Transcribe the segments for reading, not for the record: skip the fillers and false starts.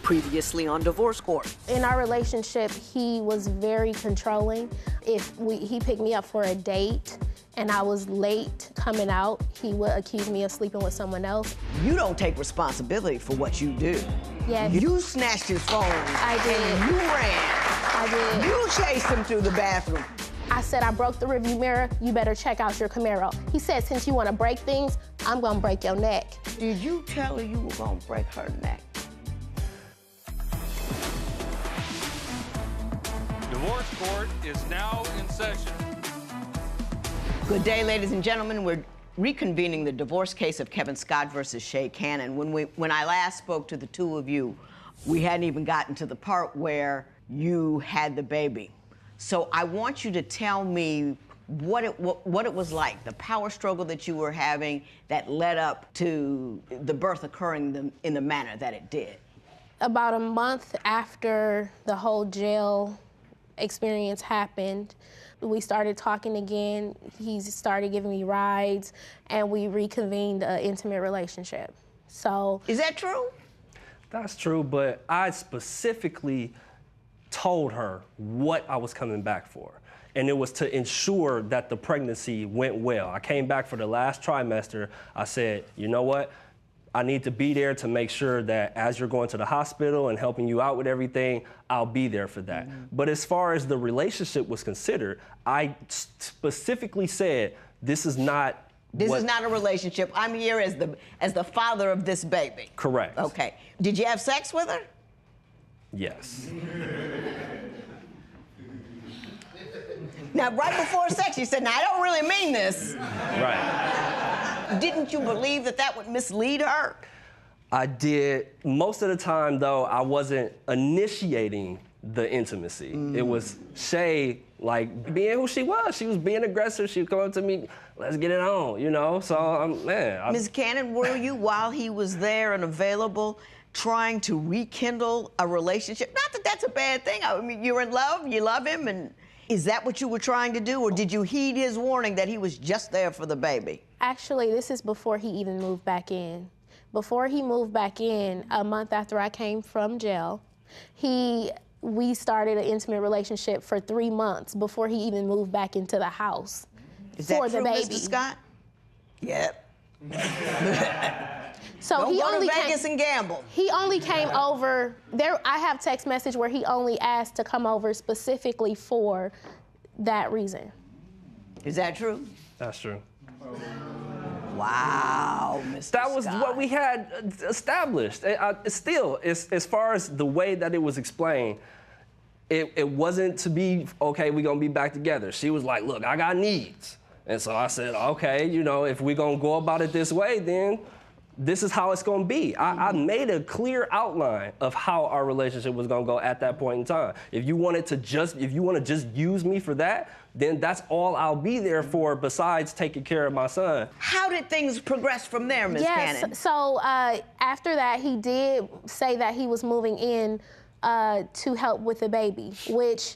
previously on Divorce Court. In our relationship, he was very controlling. He picked me up for a date and I was late coming out, he would accuse me of sleeping with someone else. You don't take responsibility for what you do. Yes. You snatched his phone. I did. And you ran. I did. You chased him through the bathroom. I said, I broke the rearview mirror, you better check out your Camaro. He said, since you want to break things, I'm gonna break your neck. Did you tell her you were gonna break her neck? Divorce Court is now in session. Good day, ladies and gentlemen. We're reconvening the divorce case of Kevin Scott versus Shae Cannon. When I last spoke to the two of you, we hadn't even gotten to the part where you had the baby. So I want you to tell me what it was like, the power struggle that you were having that led up to the birth occurring in the manner that it did. About a month after the whole jail experience happened, we started talking again. He started giving me rides, and we reconvened an intimate relationship. So. Is that true? That's true, but I specifically told her what I was coming back for. And it was to ensure that the pregnancy went well. I came back for the last trimester. I said, you know what? I need to be there to make sure that as you're going to the hospital and helping you out with everything, I'll be there for that. But as far as the relationship was considered, I specifically said, this is not a relationship. I'm here as the father of this baby. Correct. Okay. Did you have sex with her? Yes. Now, right before sex, you said, now, I don't really mean this. Right. Didn't you believe that would mislead her? I did. Most of the time, though, I wasn't initiating the intimacy. It was Shae, like, being who she was. She was being aggressive. She would come up to me, let's get it on, you know? So, Ms. Cannon, were you, while he was there and available, trying to rekindle a relationship? Not that that's a bad thing. I mean, you're in love, you love him, and is that what you were trying to do, or did you heed his warning that he was just there for the baby? Actually, this is before he even moved back in. Before he moved back in, a month after I came from jail, we started an intimate relationship for 3 months before he even moved back into the house. Is that for true, the baby. Mr. Scott? Yep. So Don't he go only to Vegas and gamble. He only came over. I have text message where he only asked to come over specifically for that reason. Is that true? That's true. Wow, Mr. That was Scott. what we had established. As far as the way that it was explained, it wasn't to be, okay, we're gonna be back together. She was like, look, I got needs. And so I said, okay, you know, if we're gonna go about it this way, then this is how it's gonna be. I made a clear outline of how our relationship was gonna go at that point in time. If you wanna just use me for that, then that's all I'll be there for besides taking care of my son. How did things progress from there, Ms. Cannon? So after that, he did say that he was moving in to help with the baby, which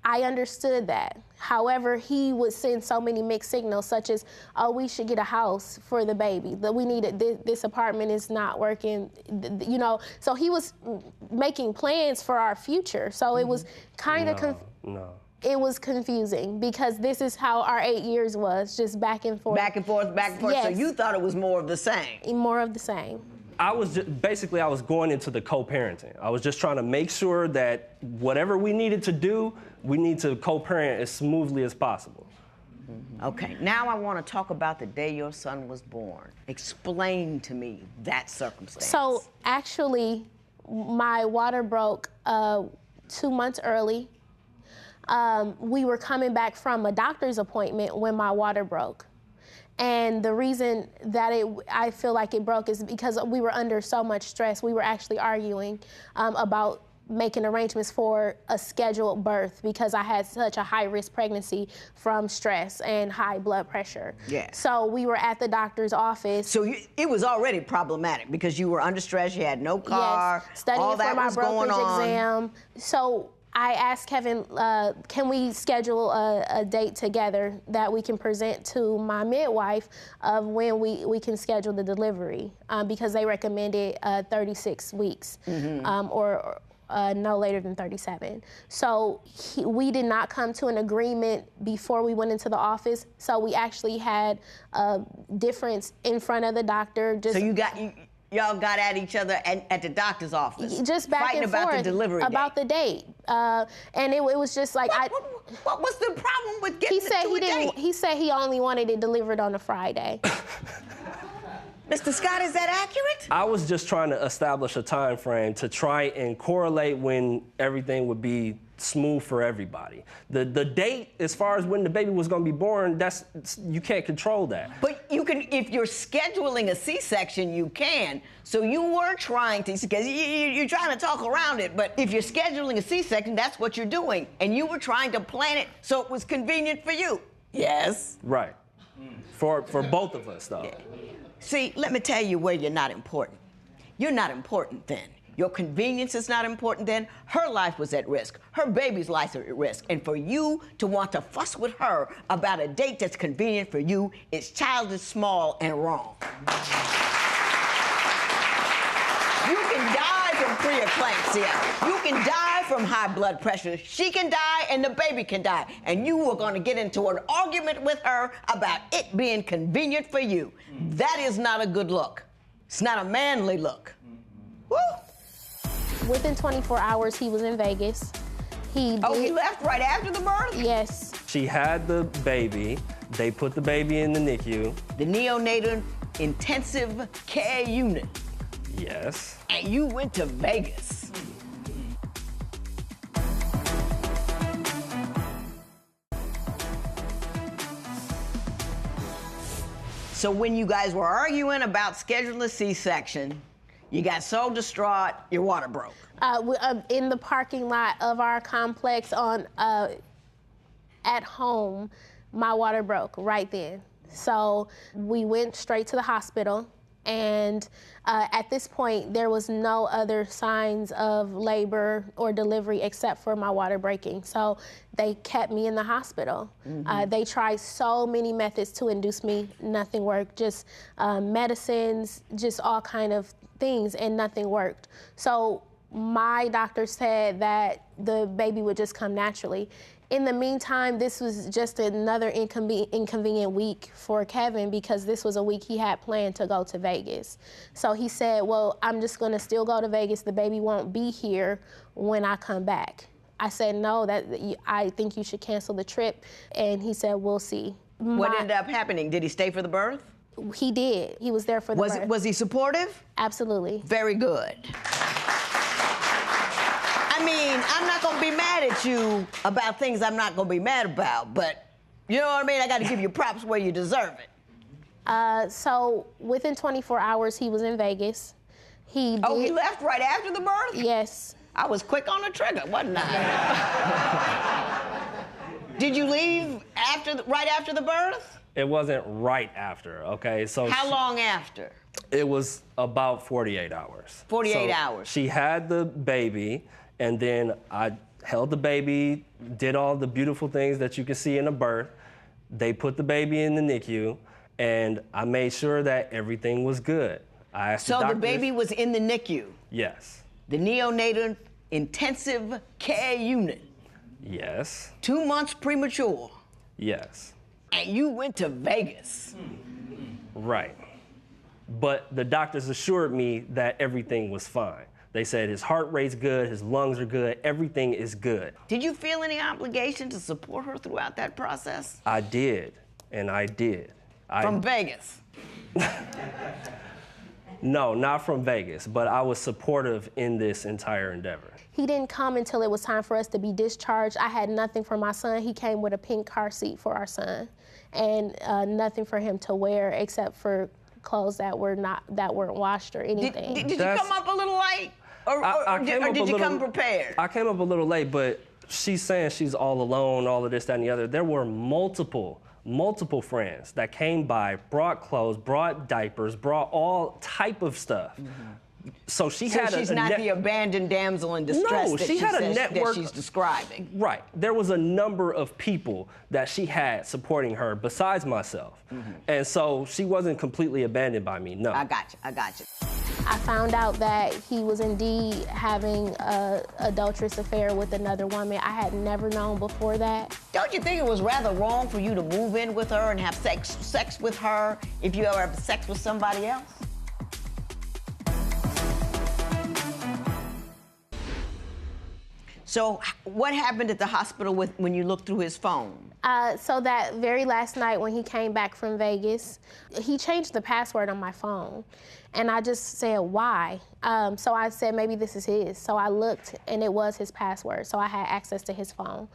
I understood that. However, he would send so many mixed signals, such as, oh, we should get a house for the baby, that we need it, this apartment is not working, you know. So he was making plans for our future. So it was kind of it was confusing because this is how our 8 years was, just back and forth. Back and forth, back and forth. Yes. So you thought it was more of the same? More of the same. I was going into the co-parenting. I was just trying to make sure that whatever we needed to do, we need to co-parent as smoothly as possible. Okay, now I want to talk about the day your son was born. Explain to me that circumstance. So actually, my water broke 2 months early. We were coming back from a doctor's appointment when my water broke. And the reason that I feel like it broke is because we were under so much stress. We were actually arguing about making arrangements for a scheduled birth because I had such a high-risk pregnancy from stress and high blood pressure. Yes. So we were at the doctor's office. So it was already problematic because you were under stress, you had no car, yes, studying all that for my was going brokerage on. exam. So I asked Kevin, can we schedule a date together that we can present to my midwife of when we can schedule the delivery, because they recommended 36 weeks or no later than 37. So we did not come to an agreement before we went into the office. So we actually had a difference in front of the doctor. So y'all got at each other at the doctor's office, just back fighting and about forth the delivery about date. the date, and it was just like What was the problem with getting to a date? He said he only wanted it delivered on a Friday. Mr. Scott, is that accurate? I was just trying to establish a time frame to try and correlate when everything would be smooth for everybody. The date, as far as when the baby was going to be born, you can't control that. But you can, if you're scheduling a C-section, you can. So you were trying to, because you're trying to talk around it, but if you're scheduling a C-section, that's what you're doing. And you were trying to plan it so it was convenient for you. Yes? Right. For both of us, though. Yeah. See, let me tell you where you're not important. You're not important then. Your convenience is not important then. Her life was at risk. Her baby's life is at risk. And for you to want to fuss with her about a date that's convenient for you is childish, small, and wrong. You can die from preeclampsia. You can die from high blood pressure. She can die and the baby can die. And you were going to get into an argument with her about it being convenient for you. That is not a good look. It's not a manly look. Woo! Within 24 hours, he was in Vegas. He left right after the birth? Yes. She had the baby. They put the baby in the NICU. The neonatal intensive care unit. Yes. And you went to Vegas. So when you guys were arguing about scheduling a C-section, you got so distraught, your water broke. In the parking lot of our complex at home, my water broke right then. So we went straight to the hospital. And at this point, there was no other signs of labor or delivery except for my water breaking. So they kept me in the hospital. They tried so many methods to induce me. Nothing worked. Just medicines, just all kind of things, and nothing worked. So my doctor said that the baby would just come naturally. In the meantime, this was just another inconvenient week for Kevin because this was a week he had planned to go to Vegas. So he said, well, I'm just gonna still go to Vegas. The baby won't be here when I come back. I said, no, I think you should cancel the trip. And he said, we'll see. What ended up happening? Did he stay for the birth? He did. He was there for the birth. Was he supportive? Absolutely. Very good. I mean, I'm not gonna be mad at you about things I'm not gonna be mad about, but you know what I mean? I gotta give you props where you deserve it. So within 24 hours, he was in Vegas. He left right after the birth? Yes. I was quick on the trigger, wasn't I? Did you leave right after the birth? It wasn't right after, okay? So how long after? It was about 48 hours. 48 hours. She had the baby, and then I held the baby, did all the beautiful things that you can see in a birth. They put the baby in the NICU, and I made sure that everything was good. I asked the doctors. So the baby was in the NICU? Yes. The neonatal intensive care unit? Yes. 2 months premature? Yes. And you went to Vegas? Right. But the doctors assured me that everything was fine. They said his heart rate's good, his lungs are good, everything is good. Did you feel any obligation to support her throughout that process? I did, and I did. From Vegas? No, not from Vegas, but I was supportive in this entire endeavor. He didn't come until it was time for us to be discharged. I had nothing for my son. He came with a pink car seat for our son, and nothing for him to wear except for clothes that weren't washed or anything. Did you come up a little late? Or did you come prepared? I came up a little late, but she's saying she's all alone, all of this, that, and the other. There were multiple friends that came by, brought clothes, brought diapers, brought all type of stuff. So she So had she's not the abandoned damsel in distress No, that she had a says, network that she's describing. Right. There was a number of people that she had supporting her besides myself. And so she wasn't completely abandoned by me, no. I got you. I found out that he was indeed having an adulterous affair with another woman. I had never known before that. Don't you think it was rather wrong for you to move in with her and have sex with her if you ever have sex with somebody else? So what happened at the hospital when you looked through his phone? So that very last night when he came back from Vegas, he changed the password on my phone. And I just said, why? So I said, maybe this is his. So I looked and it was his password. So I had access to his phone.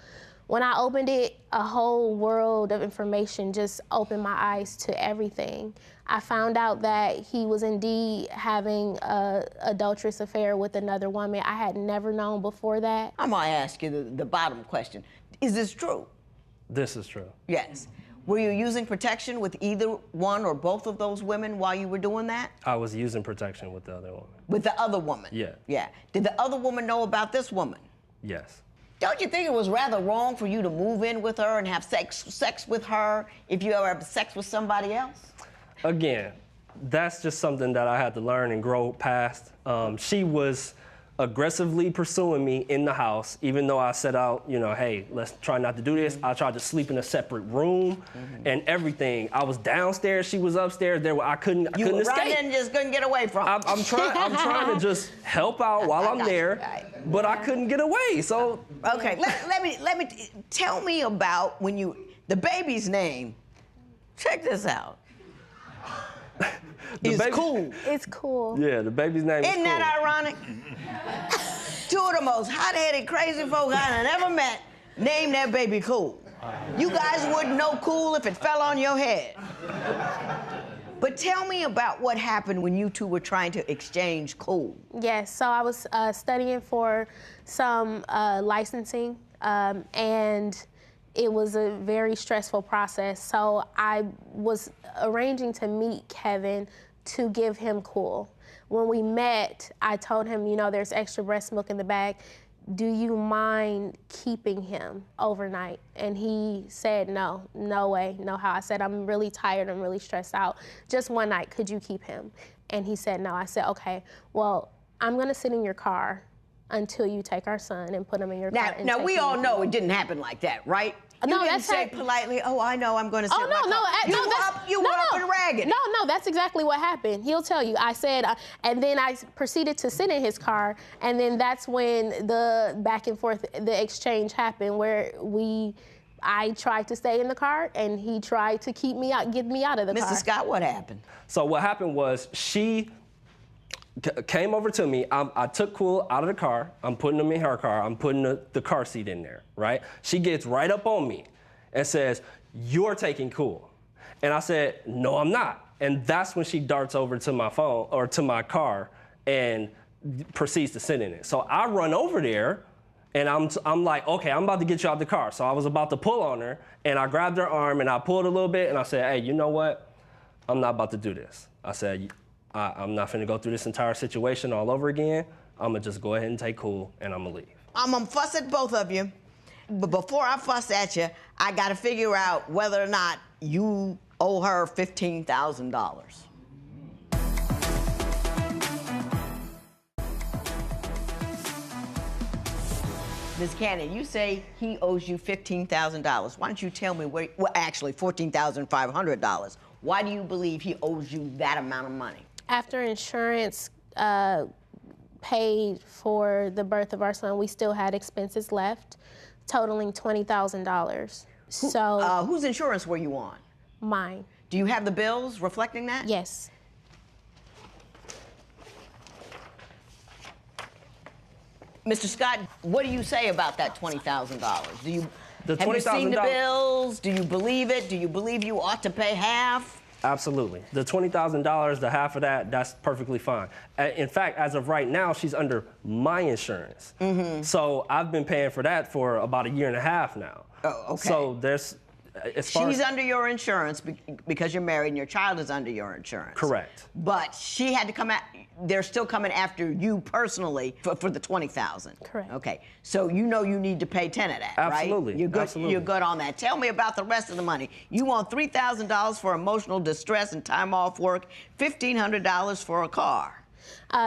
When I opened it, a whole world of information just opened my eyes to everything. I found out that he was indeed having an adulterous affair with another woman. I had never known before that. I'm gonna ask you the bottom question. Is this true? This is true. Yes. Were you using protection with either one or both of those women while you were doing that? I was using protection with the other woman. With the other woman? Yeah. Yeah. Did the other woman know about this woman? Yes. Don't you think it was rather wrong for you to move in with her and have sex with her if you ever have sex with somebody else? Again, that's just something that I had to learn and grow past. She was aggressively pursuing me in the house, even though I set out, hey, let's try not to do this. I tried to sleep in a separate room and everything. I was downstairs, she was upstairs. I couldn't escape. You were running and just couldn't get away from her. I'm trying to just help out while I'm there, but I couldn't get away. So okay, let me tell me about when the baby's name. Check this out. It's cool. It's cool. Yeah, the baby's name is Isn't cool. that ironic? Two of the most hot-headed, crazy folk I've ever met named their baby Cool. You guys wouldn't know Cool if it fell on your head. But tell me about what happened when you two were trying to exchange Cool. Yes, so I was studying for some licensing, and it was a very stressful process. So I was arranging to meet Kevin to give him Cool. When we met, I told him, there's extra breast milk in the bag. Do you mind keeping him overnight? And he said, no way, no how. I said, I'm really tired, I'm really stressed out. Just one night, could you keep him? And he said, no. I said, okay, well, I'm gonna sit in your car until you take our son and put him in your car. Now we all know it didn't happen like that, right? No, you didn't that's say politely, oh, I know, I'm going to sit in my car. You were up and ragged. No, that's exactly what happened. He'll tell you. I said, and then I proceeded to sit in his car, and then that's when the back and forth, the exchange happened, where I tried to stay in the car, and he tried to get me out of the car. Mr. Scott, what happened? So what happened was she came over to me. I took Cool out of the car. I'm putting him in her car. I'm putting the car seat in there, right? She gets right up on me and says, you're taking Cool. And I said, no, I'm not. And that's when she darts over to my phone or to my car and proceeds to sit in it. So I run over there and I'm like, okay, I'm about to get you out the car. So I was about to pull on her and I grabbed her arm and I pulled a little bit and I said, hey, you know what? I'm not about to do this. I said, I'm not finna go through this entire situation all over again. I'm gonna just go ahead and take Cool, and I'm gonna leave. I'm gonna fuss at both of you, but before I fuss at you, I gotta figure out whether or not you owe her $15,000. Ms. Cannon, you say he owes you $15,000. Why don't you tell me actually $14,500. Why do you believe he owes you that amount of money? After insurance paid for the birth of our son, we still had expenses left, totaling $20,000. So whose insurance were you on? Mine. Do you have the bills reflecting that? Yes. Mr. Scott, what do you say about that $20,000? Have you seen the $20,000 bills? Do you believe it? Do you believe you ought to pay half? Absolutely. The $20,000, the half of that, that's perfectly fine. In fact, as of right now, she's under my insurance. So I've been paying for that for about 1.5 years now. Oh, okay. So She's under your insurance because you're married and your child is under your insurance. Correct. But she had to come out, they're still coming after you personally for the $20,000. Correct. Okay, so you know you need to pay 10 of that, Absolutely. right? You're good, Absolutely. You're good on that. Tell me about the rest of the money. You want $3,000 for emotional distress and time off work, $1,500 for a car.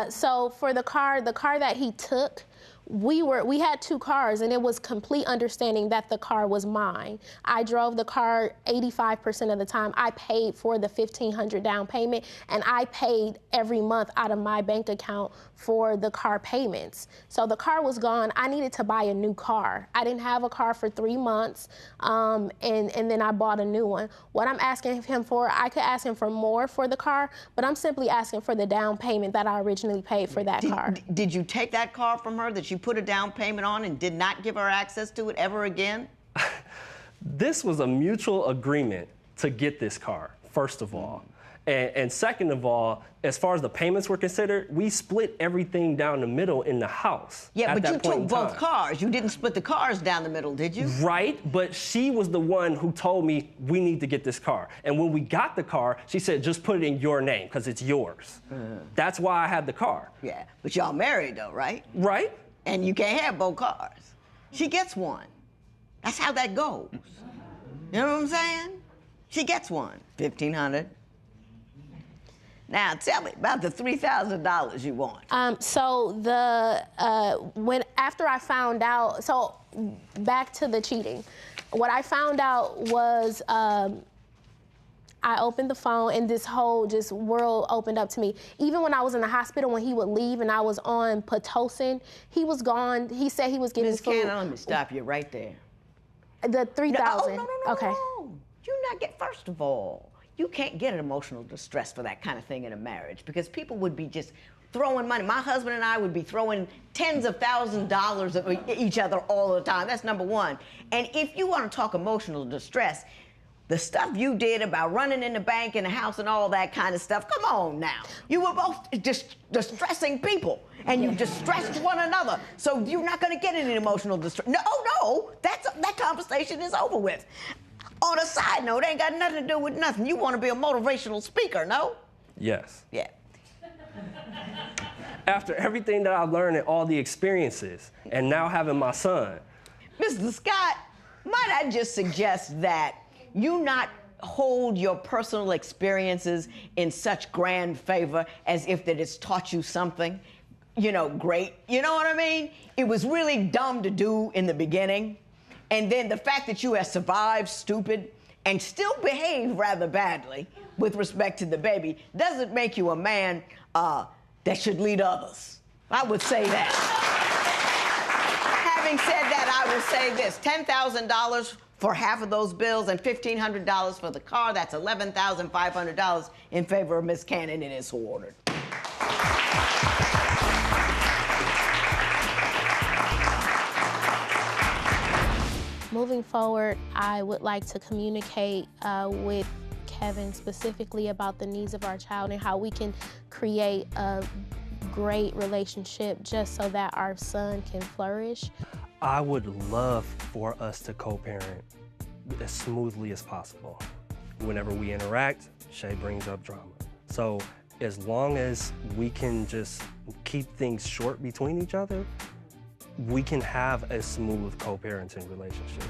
So for the car that he took, we had 2 cars, and it was complete understanding that the car was mine. I drove the car 85% of the time. I paid for the $1,500 down payment, and I paid every month out of my bank account for the car payments. So the car was gone. I needed to buy a new car. I didn't have a car for 3 months, and then I bought a new one. What I'm asking him for, I could ask him for more for the car, but I'm simply asking for the down payment that I originally paid for that car. Did you take that car from her that you put a down payment on and did not give her access to it ever again? This was a mutual agreement to get this car, first of all. And second of all, as far as the payments were considered, we split everything down the middle in the house. Yeah, but you took both time. cars. You didn't split the cars down the middle, did you? Right, but she was the one who told me we need to get this car. And when we got the car, she said, just put it in your name because it's yours. That's why I had the car. Yeah, but y'all married though, right? Right? And you can't have both cars. She gets one. That's how that goes. You know what I'm saying? She gets one, $1,500. Now tell me about the $3,000 you want. So after I found out, so back to the cheating. What I found out was I opened the phone and this whole just world opened up to me. Even when I was in the hospital, when he would leave and I was on Pitocin, he was gone. He said he was getting Ms. food. Cannon, let me stop you right there. The 3,000. No, okay. No. You not get, first of all, you can't get an emotional distress for that kind of thing in a marriage because people would be just throwing money. My husband and I would be throwing tens of thousands of dollars at each other all the time. That's number one. And if you want to talk emotional distress, the stuff you did about running in the bank and the house and all that kind of stuff, come on now. You were both just distressing people, and you distressed one another, so you're not going to get any emotional distress. No, that conversation is over with. On a side note, it ain't got nothing to do with nothing. You want to be a motivational speaker, no? Yes. Yeah. After everything that I learned and all the experiences, and now having my son. Mr. Scott, might I just suggest that you not hold your personal experiences in such grand favor as if that it's taught you something, great. You know what I mean? It was really dumb to do in the beginning. And then the fact that you have survived stupid and still behave rather badly with respect to the baby doesn't make you a man that should lead others. I would say that. Having said that, I will say this, $10,000 for half of those bills and $1,500 for the car, that's $11,500 in favor of Ms. Cannon, and it's so ordered. Moving forward, I would like to communicate with Kevin specifically about the needs of our child and how we can create a great relationship just so that our son can flourish. I would love for us to co-parent as smoothly as possible. Whenever we interact, Shae brings up drama. So as long as we can just keep things short between each other, we can have a smooth co-parenting relationship.